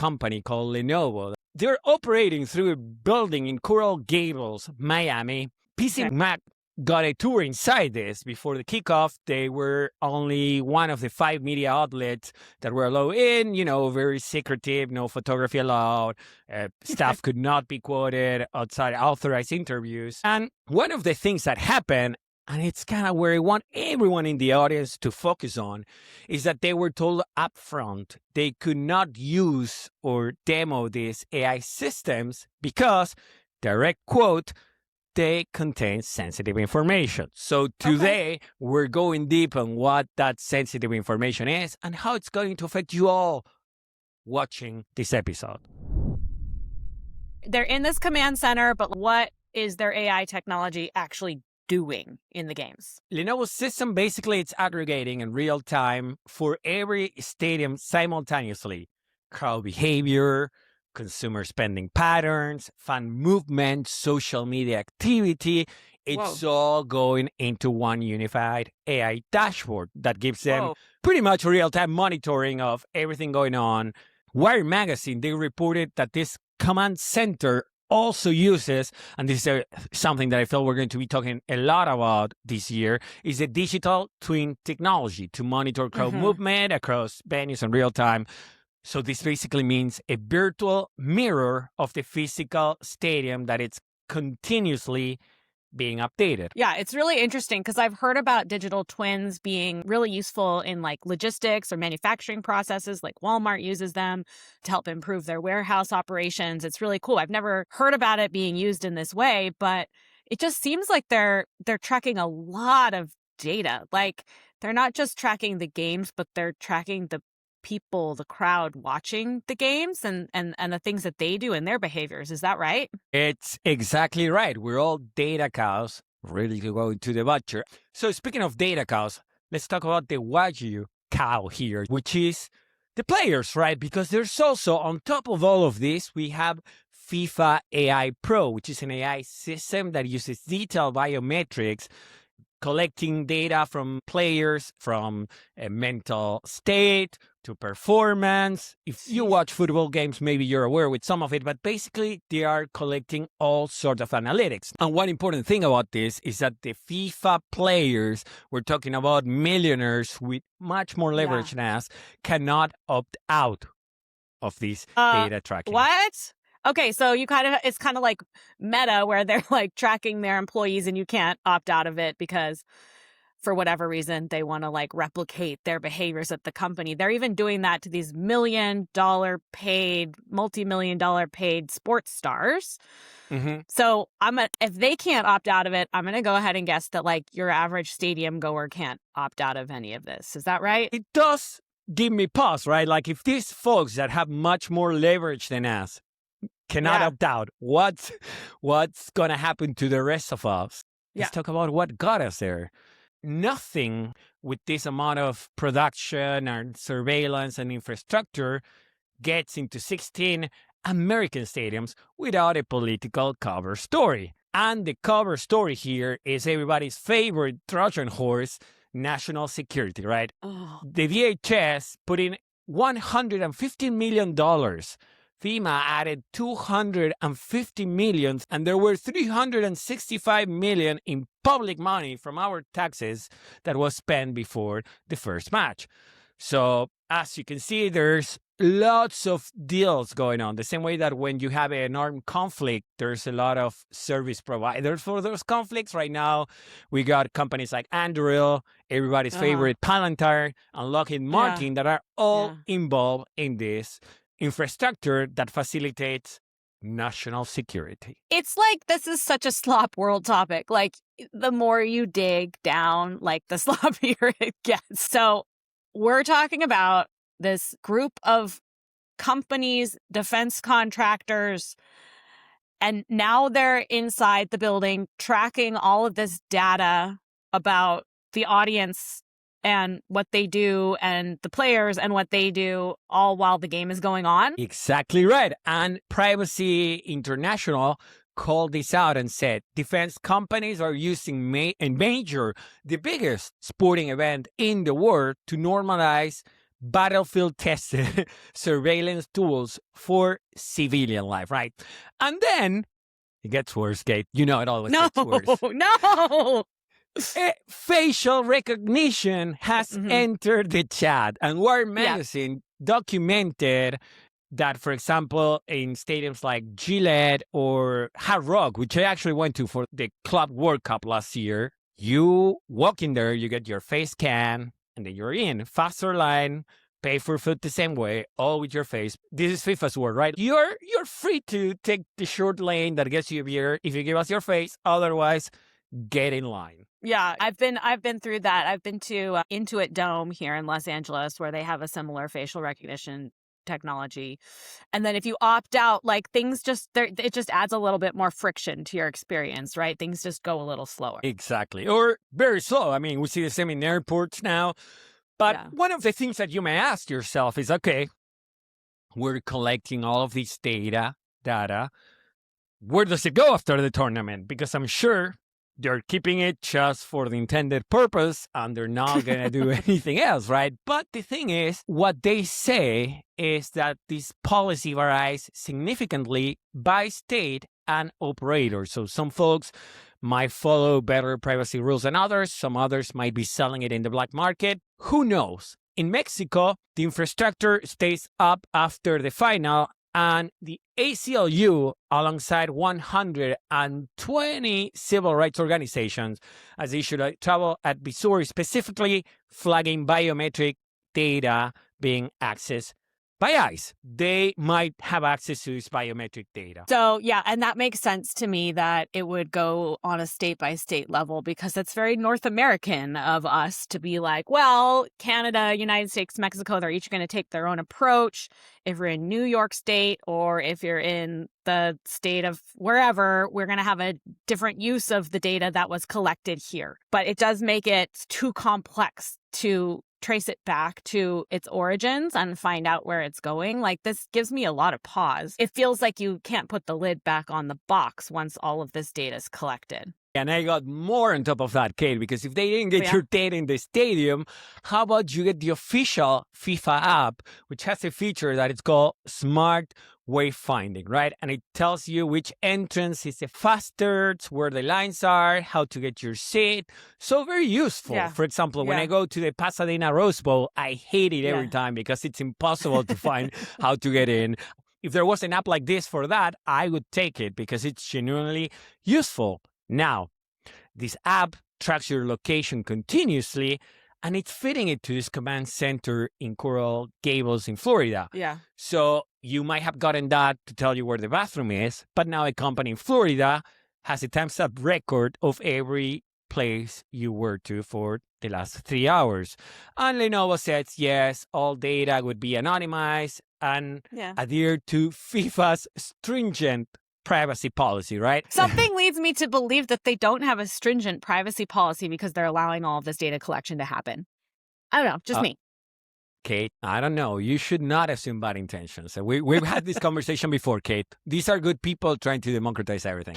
company called Lenovo. They're operating through a building in Coral Gables, Miami. PC Mac got a tour inside this before the kickoff. They were only one of the 5 media outlets that were allowed in, very secretive, no photography allowed. Staff could not be quoted outside authorized interviews. And one of the things that happened, and it's kind of where I want everyone in the audience to focus on, is that they were told up front they could not use or demo these AI systems because, direct quote, they contain sensitive information. So today, we're going deep on what that sensitive information is and how it's going to affect you all watching this episode. They're in this command center, but what is their AI technology actually doing in the games? Lenovo's system, basically, it's aggregating in real time for every stadium simultaneously. Crowd behavior, consumer spending patterns, fan movement, social media activity. It's all going into one unified AI dashboard that gives them pretty much real-time monitoring of everything going on. Wired Magazine, they reported that this command center also uses, and this is something that I feel we're going to be talking a lot about this year, is a digital twin technology to monitor crowd movement across venues in real time. So this basically means a virtual mirror of the physical stadium that it's continuously being updated. Yeah, it's really interesting because I've heard about digital twins being really useful in like logistics or manufacturing processes. Like Walmart uses them to help improve their warehouse operations. It's really cool. I've never heard about it being used in this way, but it just seems like they're tracking a lot of data. Like they're not just tracking the games, but they're tracking the people, the crowd watching the games and the things that they do and their behaviors. Is that right? It's exactly right. We're all data cows, ready to go into the butcher. So speaking of data cows, let's talk about the Wagyu cow here, which is the players, right? Because there's also, on top of all of this, we have FIFA AI Pro, which is an AI system that uses detailed biometrics, collecting data from players, from a mental state to performance. If you watch football games, maybe you're aware with some of it, but basically they are collecting all sorts of analytics. And one important thing about this is that the FIFA players, we're talking about millionaires with much more leverage than us, cannot opt out of this data tracking. What? Okay, so it's kind of like Meta where they're like tracking their employees and you can't opt out of it because for whatever reason they want to like replicate their behaviors at the company. They're even doing that to these multi-million-dollar paid sports stars. So if they can't opt out of it, I'm going to go ahead and guess that like your average stadium goer can't opt out of any of this. Is that right? It does give me pause, right? Like if these folks that have much more leverage than us cannot opt out, what's going to happen to the rest of us? Let's talk about what got us there. Nothing with this amount of production and surveillance and infrastructure gets into 16 American stadiums without a political cover story. And the cover story here is everybody's favorite Trojan horse, national security, right? The DHS put in $150 million. FEMA added $250 million, and there were $365 million in public money from our taxes that was spent before the first match. So, as you can see, there's lots of deals going on. The same way that when you have an armed conflict, there's a lot of service providers for those conflicts. Right now, we got companies like Anduril, everybody's favorite Palantir, and Lockheed Martin that are all involved in this infrastructure that facilitates national security. It's like this is such a slop world topic. Like the more you dig down, like the sloppier it gets. So we're talking about this group of companies, defense contractors, and now they're inside the building tracking all of this data about the audience and what they do and the players and what they do all while the game is going on. Exactly right. And Privacy International called this out and said defense companies are using the biggest sporting event in the world to normalize battlefield tested surveillance tools for civilian life, right? And then it gets worse, Kate. You know it always gets worse. No. Facial recognition has entered the chat. And Wired Magazine documented that, for example, in stadiums like Gillette or Hard Rock, which I actually went to for the Club World Cup last year, you walk in there, you get your face scan, and then you're in. Faster line, pay for food the same way, all with your face. This is FIFA's word, right? You're free to take the short lane that gets you a beer if you give us your face. Otherwise, get in line. Yeah, I've been through that. I've been to Intuit Dome here in Los Angeles, where they have a similar facial recognition technology. And then if you opt out, like it just adds a little bit more friction to your experience, right? Things just go a little slower. Exactly. Or very slow. I mean, we see the same in airports now. But one of the things that you may ask yourself is, okay, we're collecting all of this data. Where does it go after the tournament? Because I'm sure they're keeping it just for the intended purpose and they're not going to do anything else, right? But the thing is, what they say is that this policy varies significantly by state and operator. So some folks might follow better privacy rules than others. Some others might be selling it in the black market. Who knows? In Mexico, the infrastructure stays up after the final, and the ACLU, alongside 120 civil rights organizations, has issued a travel advisory specifically flagging biometric data being accessed by ICE. They might have access to this biometric data. So, yeah, and that makes sense to me that it would go on a state-by-state level, because it's very North American of us to be like, well, Canada, United States, Mexico, they're each going to take their own approach. If you're in New York State or if you're in the state of wherever, we're going to have a different use of the data that was collected here. But it does make it too complex to trace it back to its origins and find out where it's going. Like, this gives me a lot of pause. It feels like you can't put the lid back on the box once all of this data is collected. And I got more on top of that, Kate, because if they didn't get your data in the stadium, how about you get the official FIFA app, which has a feature that it's called Smart Wayfinding, right? And it tells you which entrance is the fastest, where the lines are, how to get your seat. So very useful. Yeah. For example, when I go to the Pasadena Rose Bowl, I hate it every time because it's impossible to find how to get in. If there was an app like this for that, I would take it because it's genuinely useful. Now, this app tracks your location continuously, and it's fitting it to this command center in Coral Gables in Florida. Yeah. So you might have gotten that to tell you where the bathroom is, but now a company in Florida has a timestamp record of every place you were to for the last 3 hours. And Lenovo says, yes, all data would be anonymized and adhere to FIFA's stringent privacy policy, right? Something leads me to believe that they don't have a stringent privacy policy because they're allowing all of this data collection to happen. I don't know, just me. Kate, I don't know. You should not assume bad intentions. We've had this conversation before, Kate. These are good people trying to democratize everything.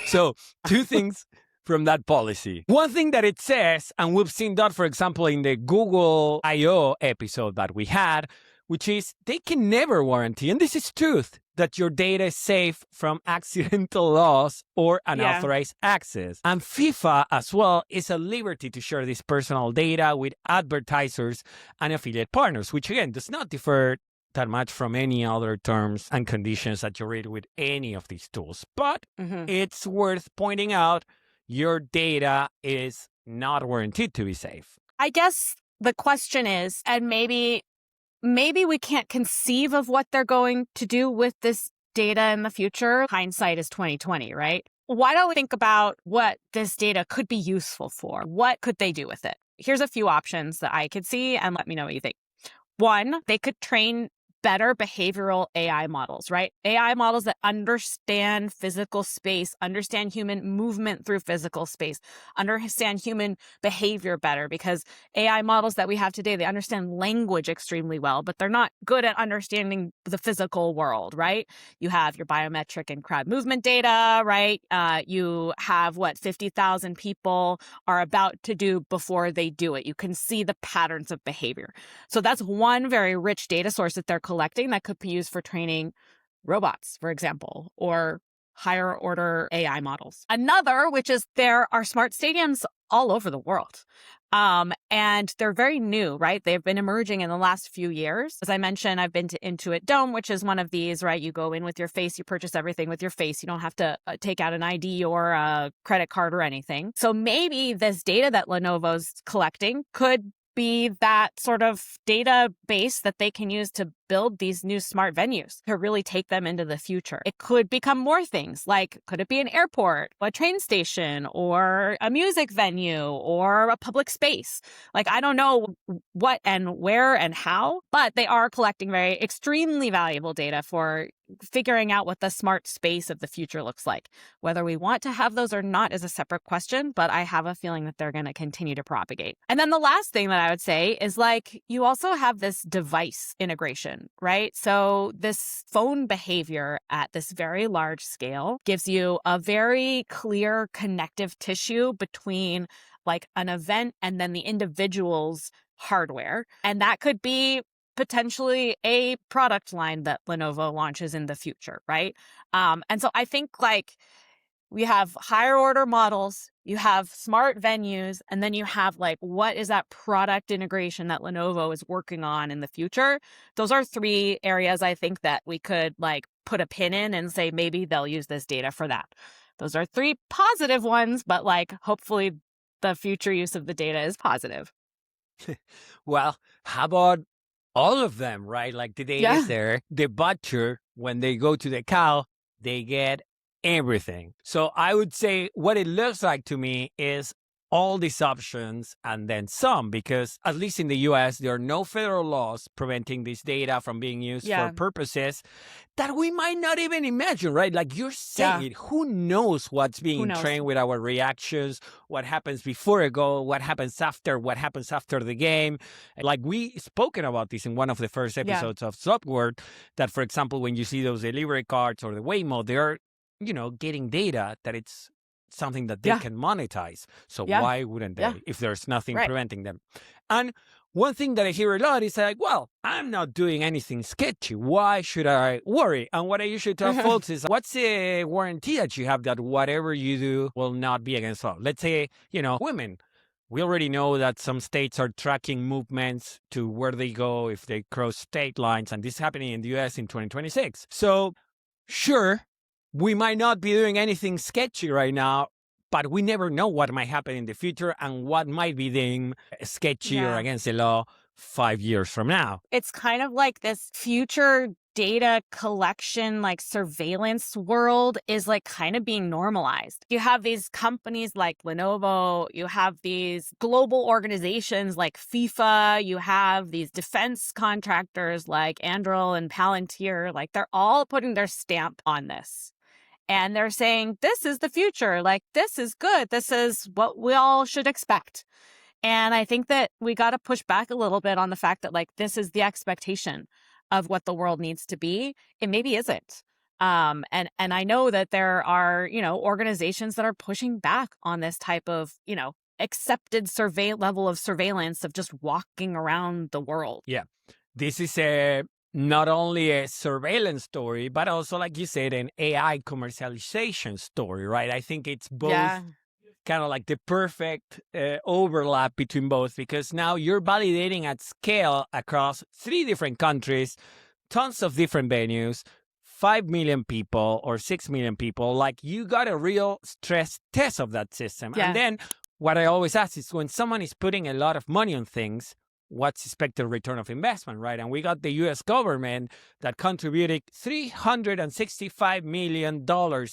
So, two things from that policy. One thing that it says, and we've seen that, for example, in the Google I.O. episode that we had, which is they can never warranty, and this is truth, that your data is safe from accidental loss or unauthorized access. And FIFA as well is at liberty to share this personal data with advertisers and affiliate partners, which again does not differ that much from any other terms and conditions that you read with any of these tools. But it's worth pointing out your data is not warranted to be safe. I guess the question is, and maybe we can't conceive of what they're going to do with this data in the future. Hindsight is 2020, right? Why don't we think about what this data could be useful for? What could they do with it? Here's a few options that I could see, and let me know what you think. One, they could train better behavioral AI models, right? AI models that understand physical space, understand human movement through physical space, understand human behavior better, because AI models that we have today, they understand language extremely well, but they're not good at understanding the physical world, right? You have your biometric and crowd movement data, right? You have what 50,000 people are about to do before they do it. You can see the patterns of behavior. So that's one very rich data source that they're collecting that could be used for training robots, for example, or higher order AI models. Another, which is there are smart stadiums all over the world. And they're very new, right? They've been emerging in the last few years. As I mentioned, I've been to Intuit Dome, which is one of these, right? You go in with your face, you purchase everything with your face. You don't have to take out an ID or a credit card or anything. So maybe this data that Lenovo's collecting could be that sort of database that they can use to build these new smart venues to really take them into the future. It could become more things, like could it be an airport, a train station, or a music venue, or a public space? Like, I don't know what and where and how, but they are collecting very extremely valuable data for figuring out what the smart space of the future looks like. Whether we want to have those or not is a separate question, but I have a feeling that they're going to continue to propagate. And then the last thing that I would say is, like, you also have this device integration, right? So this phone behavior at this very large scale gives you a very clear connective tissue between like an event and then the individual's hardware. And that could be potentially a product line that Lenovo launches in the future, right? And so I think, like, we have higher order models, you have smart venues, and then you have, like, what is that product integration that Lenovo is working on in the future? Those are three areas I think that we could, like, put a pin in and say maybe they'll use this data for that. Those are three positive ones, but, like, hopefully the future use of the data is positive. Well, how about all of them, right? Like, the data is there. The butcher, when they go to the cow, they get everything. So I would say what it looks like to me is all these options and then some, because at least in the US, there are no federal laws preventing this data from being used for purposes that we might not even imagine, right? Like you're saying, who knows what's being trained with our reactions, what happens before a goal, what happens after the game. Like we spoken about this in one of the first episodes of Slop, that, for example, when you see those delivery cards or the Waymo, they're, getting data that it's something that they can monetize. So why wouldn't they if there's nothing preventing them? And one thing that I hear a lot is like, well, I'm not doing anything sketchy. Why should I worry? And what I usually tell folks is, what's the warranty that you have that whatever you do will not be against law? Let's say, women. We already know that some states are tracking movements to where they go if they cross state lines. And this is happening in the US in 2026. So sure, we might not be doing anything sketchy right now, but we never know what might happen in the future and what might be deemed sketchy or against the law 5 years from now. It's kind of like this future data collection, like surveillance world is like kind of being normalized. You have these companies like Lenovo, you have these global organizations like FIFA, you have these defense contractors like Anduril and Palantir, like they're all putting their stamp on this. And they're saying, this is the future. Like, this is good. This is what we all should expect. And I think that we got to push back a little bit on the fact that, like, this is the expectation of what the world needs to be. It maybe isn't. And I know that there are, organizations that are pushing back on this type of, accepted level of surveillance of just walking around the world. Yeah. This is not only a surveillance story, but also, like you said, an AI commercialization story, right? I think it's both kind of like the perfect overlap between both, because now you're validating at scale across 3 different countries, tons of different venues, 5 million people or 6 million people. Like, you got a real stress test of that system. And then what I always ask is, when someone is putting a lot of money on things, what's expected return of investment, right? And we got the U.S. government that contributed $365 million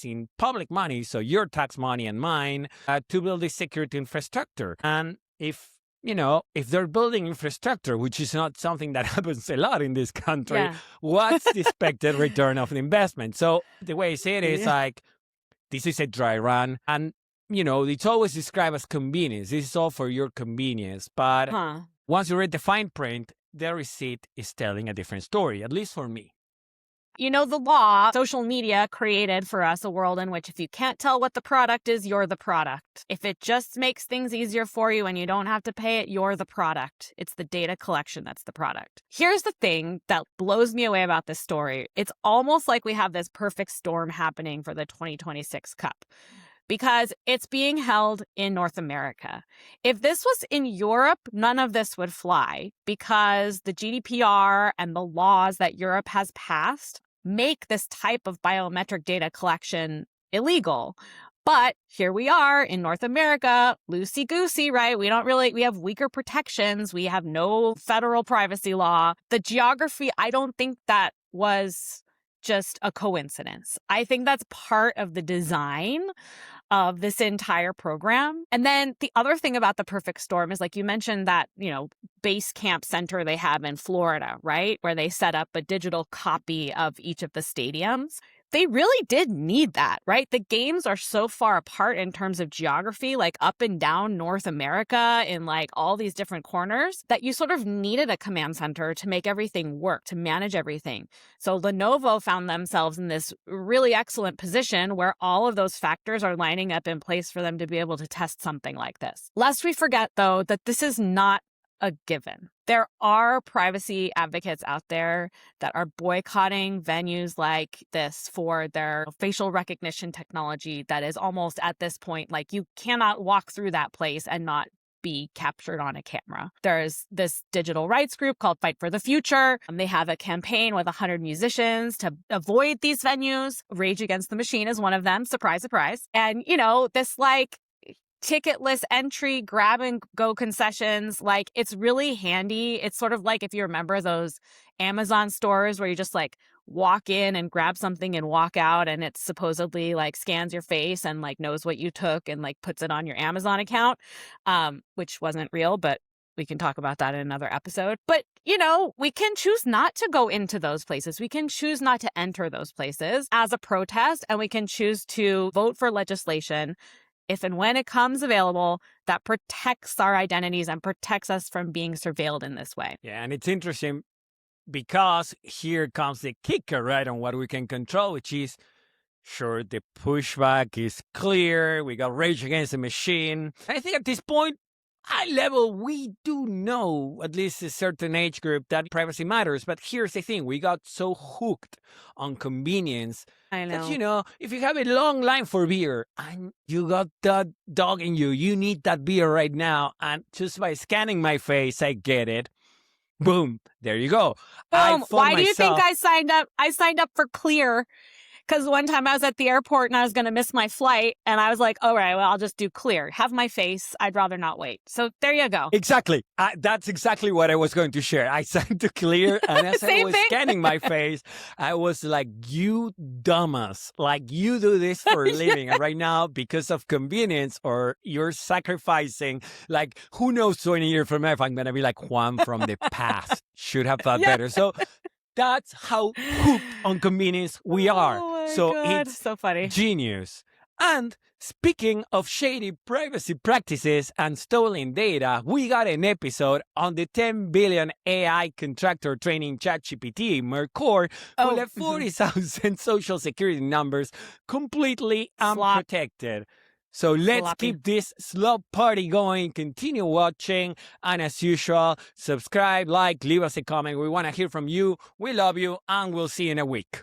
in public money, so your tax money and mine, to build this security infrastructure. And if if they're building infrastructure, which is not something that happens a lot in this country, what's the expected return of the investment? So the way I say it is like, this is a dry run. And, it's always described as convenience. This is all for your convenience. But once you read the fine print, the receipt is telling a different story, at least for me. The law, social media created for us a world in which if you can't tell what the product is, you're the product. If it just makes things easier for you and you don't have to pay it, you're the product. It's the data collection that's the product. Here's the thing that blows me away about this story. It's almost like we have this perfect storm happening for the 2026 Cup, because it's being held in North America. If this was in Europe, none of this would fly, because the GDPR and the laws that Europe has passed make this type of biometric data collection illegal. But here we are in North America, loosey-goosey, right? We have weaker protections. We have no federal privacy law. The geography, I don't think that was just a coincidence. I think that's part of the design of this entire program. And then the other thing about the perfect storm is, like you mentioned, that, base camp center they have in Florida, right? Where they set up a digital copy of each of the stadiums. They really did need that, right? The games are so far apart in terms of geography, like up and down North America in like all these different corners, that you sort of needed a command center to make everything work, to manage everything. So Lenovo found themselves in this really excellent position where all of those factors are lining up in place for them to be able to test something like this. Lest we forget, though, that this is not a given. There are privacy advocates out there that are boycotting venues like this for their facial recognition technology that is almost at this point, like, you cannot walk through that place and not be captured on a camera. There's this digital rights group called Fight for the Future. They have a campaign with 100 musicians to avoid these venues. Rage Against the Machine is one of them. Surprise, surprise. And, this like ticketless entry, grab and go concessions, like, it's really handy. It's sort of like, if you remember those Amazon stores where you just like walk in and grab something and walk out, and it supposedly like scans your face and like knows what you took and like puts it on your Amazon account, which wasn't real, but we can talk about that in another episode. But, we can choose not to go into those places. We can choose not to enter those places as a protest, and we can choose to vote for legislation if and when it comes available that protects our identities and protects us from being surveilled in this way. Yeah, and it's interesting because here comes the kicker, right, on what we can control, which is, sure, the pushback is clear. We got Rage Against the Machine. I think at this point, high level, we do know, at least a certain age group, that privacy matters. But here's the thing. We got so hooked on convenience that, if you have a long line for beer and you got that dog in you, you need that beer right now. And just by scanning my face, I get it. Boom. There you go. Boom. Why do you think I signed up? I signed up for Clear. Because one time I was at the airport and I was going to miss my flight, and I was like, all right, well, I'll just do Clear. Have my face. I'd rather not wait. So there you go. Exactly. That's exactly what I was going to share. I signed to Clear, and as I was scanning my face, I was like, you dumbass. Like, you do this for a living. And right now, because of convenience, or you're sacrificing, like, who knows 20 years from now if I'm going to be like Juan from the past. Should have thought better. So that's how hooked on convenience we are. So God. it's so funny. Genius. And speaking of shady privacy practices and stolen data, we got an episode on the 10 billion AI contractor training ChatGPT Mercor, who left 40,000 social security numbers completely unprotected. So let's keep this Slop party going. Continue watching. And as usual, subscribe, like, leave us a comment. We want to hear from you. We love you, and we'll see you in a week.